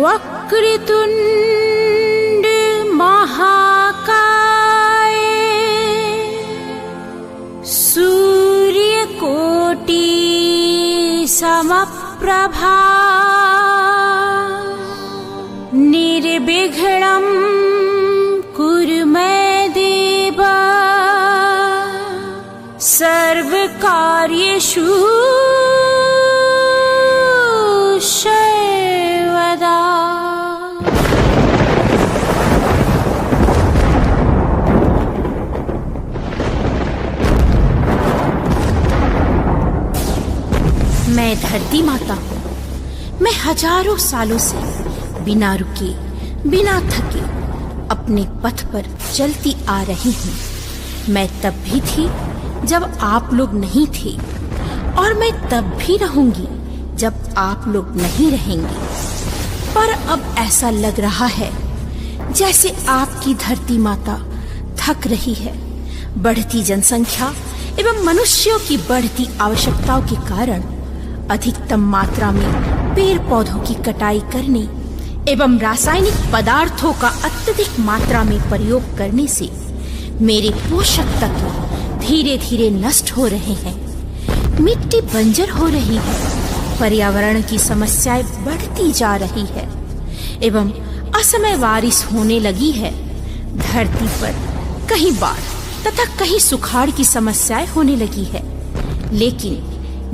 वक्रतुंड महाकाय सूर्यकोटि समप्रभा निर्विघ्नं कुरु मे देव सर्वकार्येषु सर्वदा। मैं धरती माता हूँ। मैं हजारों सालों से बिना रुके बिना थके अपने पथ पर चलती आ रही हूँ। मैं तब भी थी जब आप लोग नहीं थे और मैं तब भी रहूंगी जब आप लोग नहीं रहेंगे। पर अब ऐसा लग रहा है जैसे आपकी धरती माता थक रही है। बढ़ती जनसंख्या एवं मनुष्यों की बढ़ती आवश्यकताओं के कारण अधिकतम मात्रा में पेड़ पौधों की कटाई करने एवं रासायनिक पदार्थों का अत्यधिक मात्रा में प्रयोग करने से मेरे पोषक तत्व धीरे धीरे नष्ट हो रहे हैं। मिट्टी बंजर हो रही है। पर्यावरण की समस्याएं बढ़ती जा रही है एवं असमय बारिश होने लगी है। धरती पर कहीं बाढ़ तथा कहीं सुखाड़ की समस्याएं होने लगी है। लेकिन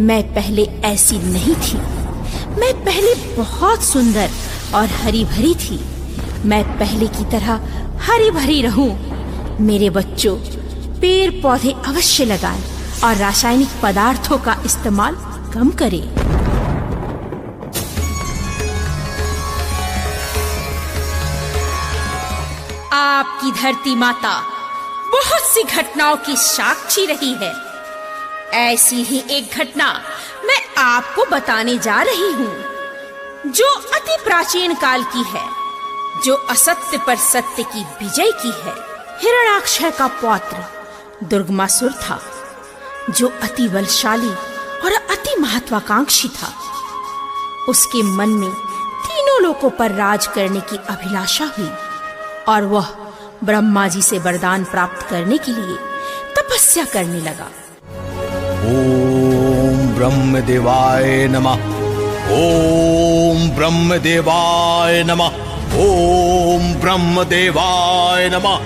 मैं पहले ऐसी नहीं थी। मैं पहले बहुत सुंदर और हरी भरी थी। मैं पहले की तरह हरी भरी रहूं। मेरे बच्चों, पेड़ पौधे अवश्य लगाएं और रासायनिक पदार्थों का इस्तेमाल कम करें। आपकी धरती माता बहुत सी घटनाओं की साक्षी रही है। ऐसी ही एक घटना मैं आपको बताने जा रही हूँ जो अति प्राचीन काल की है, जो असत्य पर सत्य की विजय की है। हिरण्याक्ष का पौत्र दुर्गमासुर था, जो अति बलशाली और अति महत्वाकांक्षी था। उसके मन में तीनों लोकों पर राज करने की अभिलाषा हुई और वह ब्रह्मा जी से वरदान प्राप्त करने के लिए तपस्या करने लगा। ओम ब्रह्मदेवाय नमः। ओम ब्रह्मदेवाय नमः। ओम ब्रह्मदेवाय नमः।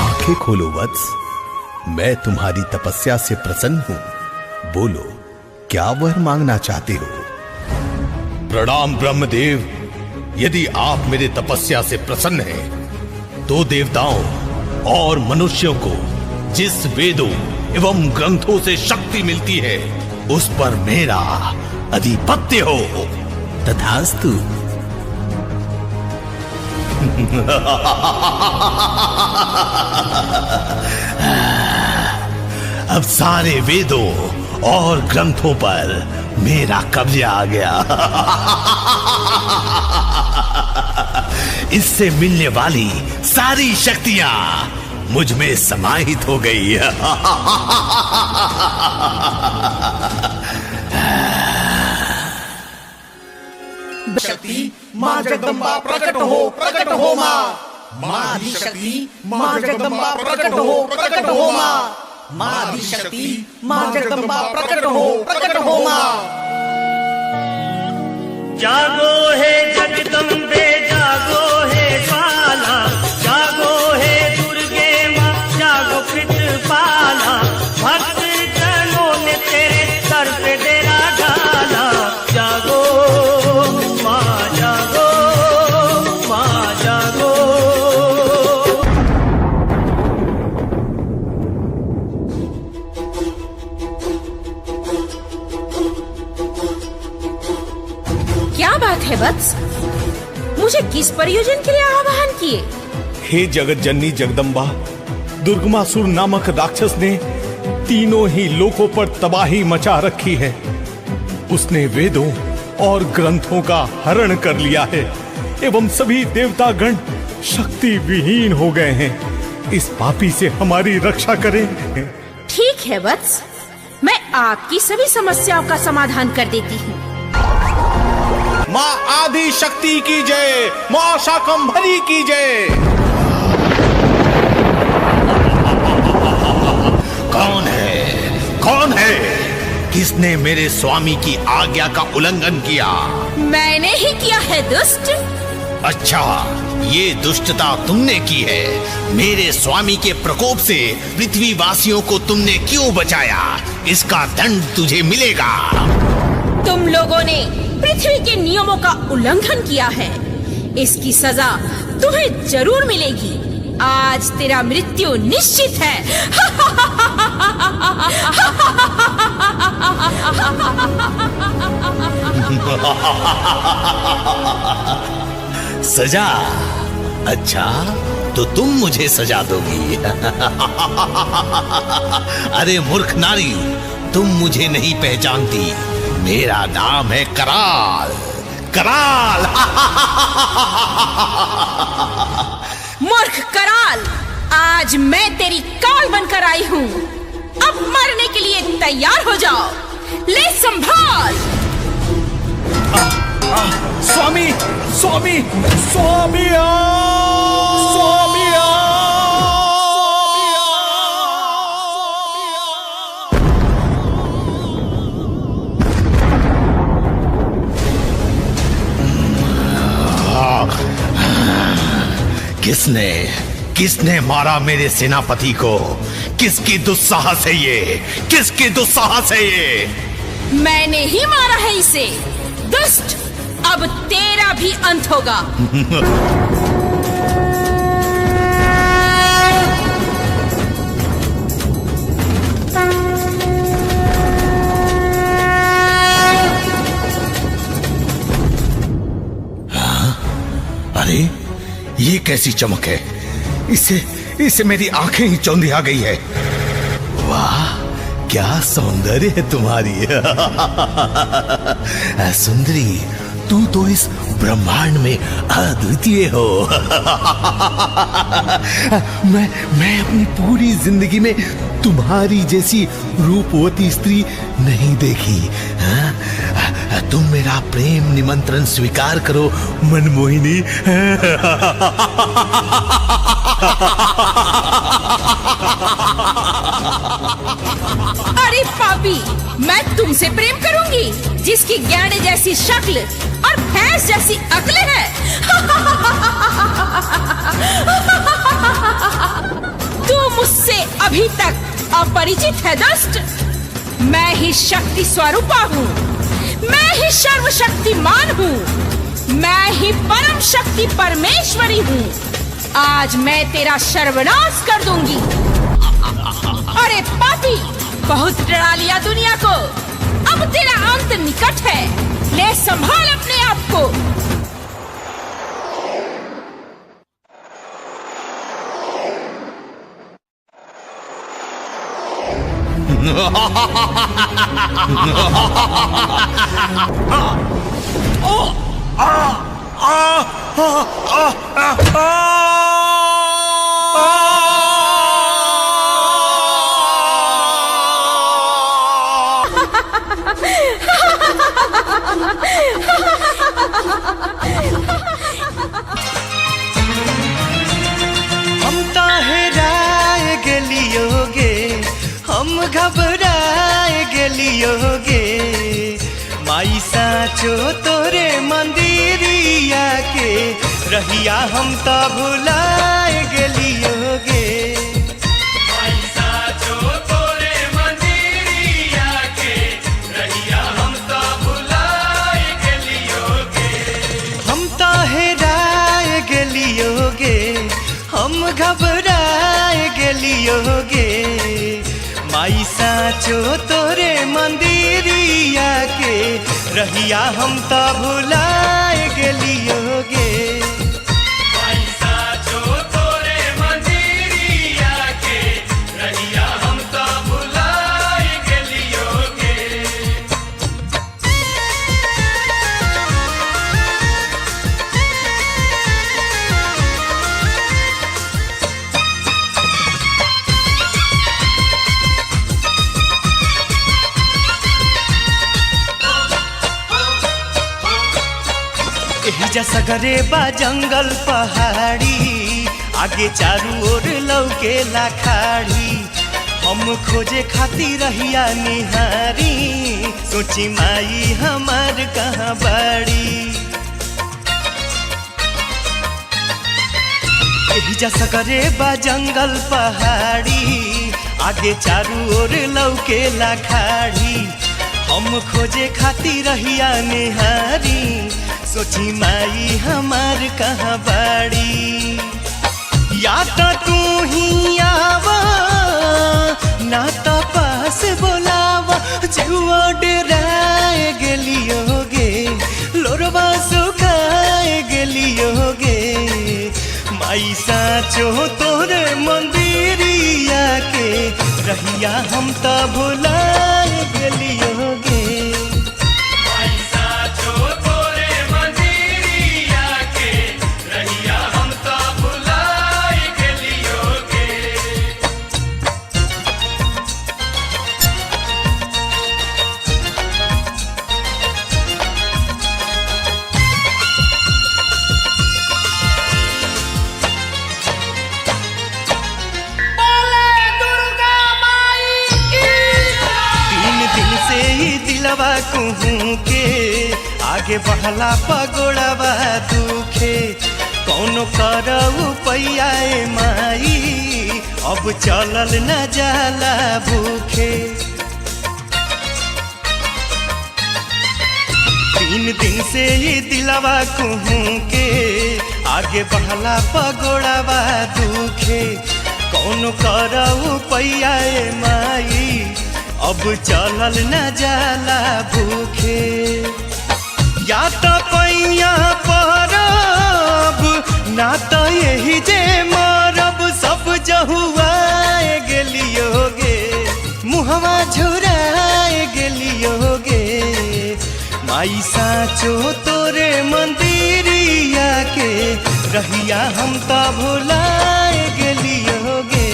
आंखें खोलो वत्स, मैं तुम्हारी तपस्या से प्रसन्न हूं। बोलो, क्या वर मांगना चाहते हो? प्रणाम ब्रह्मदेव। यदि आप मेरे तपस्या से प्रसन्न हैं, तो देवताओं और मनुष्यों को जिस वेदों एवं ग्रंथों से शक्ति मिलती है, उस पर मेरा अधिपत्य हो। तथास्तु। अब सारे वेदों और ग्रंथों पर मेरा कब्जा आ गया। इससे मिलने वाली सारी शक्तियां मुझ में समाहित हो गई। शक्ति माँ जगदम्बा प्रकट हो माँ। माँ आदिशक्ति माँ जगदम्बा प्रकट हो माँ। माँ आदिशक्ति माँ जगदम्बा प्रकट हो माँ। जागो है जगदम्बे, जागो है ज्वाला, जागो है दुर्गे माँ, जागो कृतपाला। भक्त जनों ने तेरे सर पे डेरा डाला। जागो माँ, जागो माँ, जागो। क्या बात है वत्स? मुझे किस प्रयोजन के लिए आह्वान किए? हे जगत जननी जगदम्बा, दुर्गमासुर नामक राक्षस ने तीनों ही लोकों पर तबाही मचा रखी है। उसने वेदों और ग्रंथों का हरण कर लिया है एवं सभी देवतागण शक्ति विहीन हो गए हैं। इस पापी से हमारी रक्षा करें। ठीक है वत्स, मैं आपकी सभी समस्याओं का समाधान कर देती हूँ। माँ आदि शक्ति की जय, माँ शाकंभरी की जय। कौन है? कौन है? किसने मेरे स्वामी की आज्ञा का उल्लंघन किया? मैंने ही किया है दुष्ट। अच्छा, ये दुष्टता तुमने की है। मेरे स्वामी के प्रकोप से पृथ्वी वासियों को तुमने क्यों बचाया? इसका दंड तुझे मिलेगा। तुम लोगों ने पृथ्वी के नियमों का उल्लंघन किया है, इसकी सजा तुम्हें जरूर मिलेगी। आज तेरा मृत्यु निश्चित है। सजा? अच्छा, तो तुम मुझे सजा दोगी? अरे मूर्ख नारी, तुम मुझे नहीं पहचानती। मेरा नाम है कराल। कराल। मूर्ख कराल, आज मैं तेरी काल बनकर आई हूँ। अब मरने के लिए तैयार हो जाओ। ले संभाल। स्वामी, स्वामी, स्वामी, स्वामी। किसने मारा मेरे सेनापति को? किसकी दुस्साहस है ये? किसकी दुस्साहस है ये? मैंने ही मारा है इसे। दुष्ट, अब तेरा भी अंत होगा। अरे, ये कैसी चमक है? इससे मेरी आंखें ही चौंधिया गई है। वाह, क्या सौंदर्य है तुम्हारी। सुंदरी, तू तो इस ब्रह्मांड में अद्वितीय हो। मैं अपनी पूरी जिंदगी में तुम्हारी जैसी रूपवती स्त्री नहीं देखी। तुम मेरा प्रेम निमंत्रण स्वीकार करो मनमोहिनी। अरे पापी, मैं तुमसे प्रेम करूंगी जिसकी गैंडे जैसी शक्ल और भैंस जैसी अक्ल है। तू मुझसे अभी तक अपरिचित है दुष्ट। मैं ही शक्ति स्वरूपा हूँ, मैं ही सर्वशक्तिमान हूँ, मैं ही परम शक्ति परमेश्वरी हूँ। आज मैं तेरा सर्वनाश कर दूंगी। अरे पापी, बहुत डरा लिया दुनिया को। अब तेरा अंत निकट है। ले संभाल अपने आप को। हम तो हेराए गेलियोगे, हम घबराए गेलियोगे। माई साचो तोरे मंदिरिया के रहिया हम तो भुलाए गेलियोगे। माई साचो तोरे मंदिरिया के रहिया हम तो भुलाए गेलियोगे। हम तो हेराए गेलियोगे, हम घबराए गेलियोगे। माई साचो तोरे मंदिरिया के रहिया हम तो भुलाए गेलियोगे। माई साचो तोरे मंदिरिया के रहिया हम तो भुलाए गेलियोगे। एहिजा सगरे बा जंगल पहाड़ी, आगे चारू ओर लौकेला खाड़ी। हम खोजे खातिर रहिया निहारी, सोची माई हमार कहाँ बाड़ी। एहिजा सगरे बा जंगल पहाड़ी, आगे चारू ओर लौकेला खाड़ी। हम खोजे खातिर रहिया निहारी, सोची माई हमार कहाँ बाड़ी। या तो तू ही आवा ना तो पास बोलावा, जुआ डराए गेलियोगे, लोरवा सुखाए गेलियोगे। माई साचो तोरे मंदिरिया के रहिया हम तो भुलाए गेलियोगे। दिलवा कुहू के आगे बढ़ला पगोड़वा दुखे, कौनो करऊ पैयाए माई अब चलल न जाला भूखे। 3 दिन से ही दिलवा कुहू के आगे बढ़ला पगोड़वा दुखे, कौनो करऊ पैयाए माई अब चलल न जाला भूखे। या तो पैया परब ना तो यही जे मरब, सब जहुआए गेलियोगे, मुहवा झुराए गेलियोगे। माई साचो तोरे मंदिरिया के रहिया हम तो भुलाए गेलियोगे।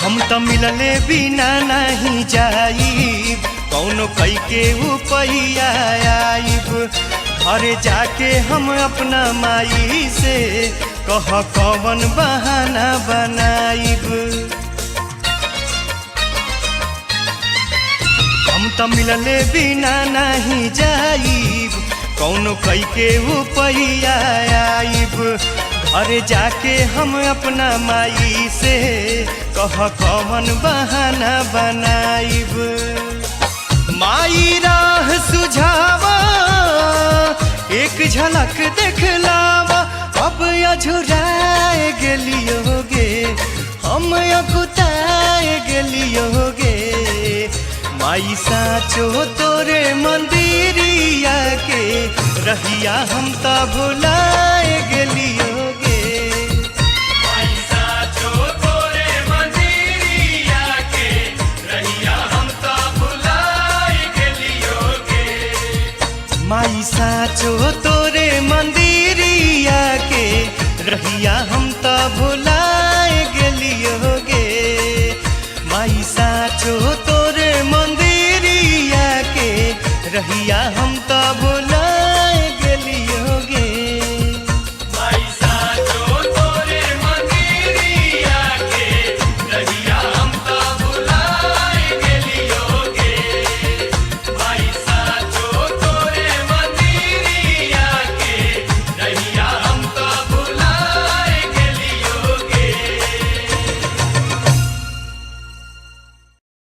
हम तो मिलले बिना नहीं जाइब, कौनो कई के उपैया आइब। घरे जाके हम अपना माई से कह कवन बहाना बनाइब। हम तो मिलले बिना नहीं जाइब, कौनो कई के उपैया आइब। घरे जाके हम अपना माई से कह कवन बहाना बनाइब। माई राह सुझावा, एक झलक देखलावा, अब अझुराए गेलियोगे, हम अकुताए गेलियोगे। माई साचो तोरे मंदिरिया के रहिया हम तो भुलाए गेलियोगे। माई साचो तोरे मंदिरिया के रहिया हम तो भुला